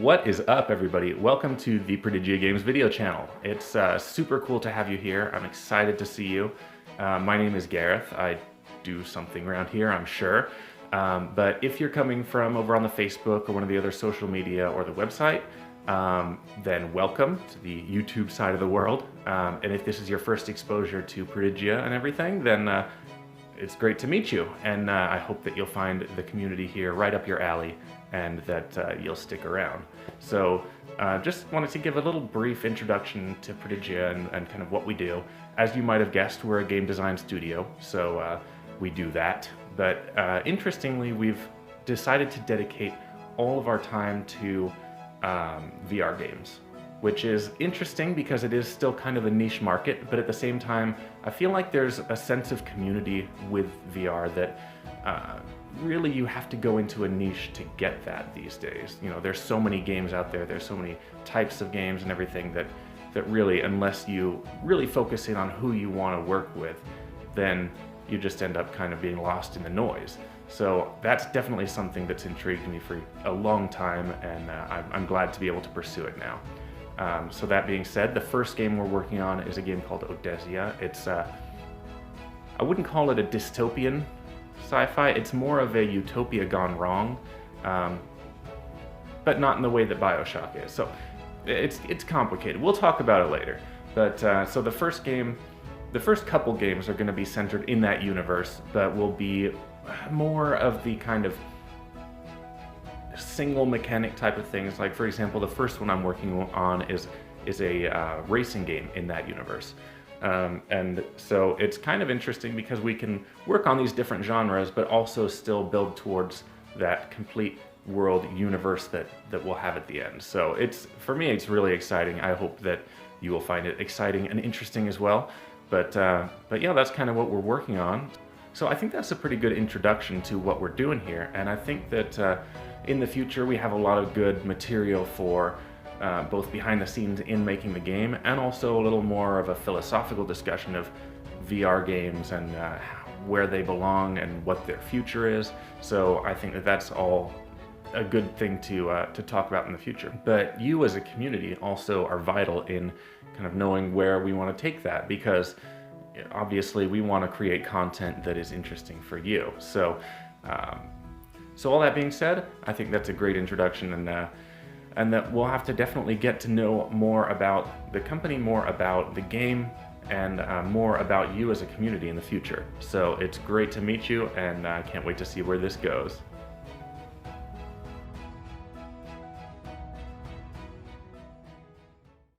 What is up, everybody? Welcome to the Prodigia Games video channel. It's super cool to have you here. I'm excited to see you. My name is Gareth. I do something around here, I'm sure. But if you're coming from over on the Facebook or one of the other social media or the website, then welcome to the YouTube side of the world. And if this is your first exposure to Prodigia and everything, then it's great to meet you. And I hope that you'll find the community here right up your alley and that you'll stick around. So just wanted to give a little brief introduction to Prodigia and kind of what we do. As you might have guessed, we're a game design studio, so we do that. But interestingly, we've decided to dedicate all of our time to VR games, which is interesting because it is still kind of a niche market, but at the same time, I feel like there's a sense of community with VR that really you have to go into a niche to get that these days. You know, there's so many games out there, there's so many types of games and everything that really, unless you really focus in on who you want to work with, then you just end up kind of being lost in the noise. So that's definitely something that's intrigued me for a long time, and I'm glad to be able to pursue it now. So that being said, the first game we're working on is a game called Prodigia. It's, I wouldn't call it a dystopian sci-fi, it's more of a utopia gone wrong, but not in the way that BioShock is. So it's complicated. We'll talk about it later. But so the first couple games are going to be centered in that universe, but will be more of the kind of single mechanic type of things. Like, for example, the first one I'm working on is a racing game in that universe. And so it's kind of interesting because we can work on these different genres, but also still build towards that complete world universe that we'll have at the end. So for me, it's really exciting. I hope that you will find it exciting and interesting as well. But yeah, that's kind of what we're working on. So I think that's a pretty good introduction to what we're doing here. And I think that in the future, we have a lot of good material for both behind the scenes in making the game, and also a little more of a philosophical discussion of VR games and where they belong and what their future is. So I think that that's all a good thing to talk about in the future. But you as a community also are vital in kind of knowing where we want to take that, because obviously we want to create content that is interesting for you. So so all that being said, I think that's a great introduction, and that we'll have to definitely get to know more about the company, more about the game, and more about you as a community in the future. So it's great to meet you, and I can't wait to see where this goes.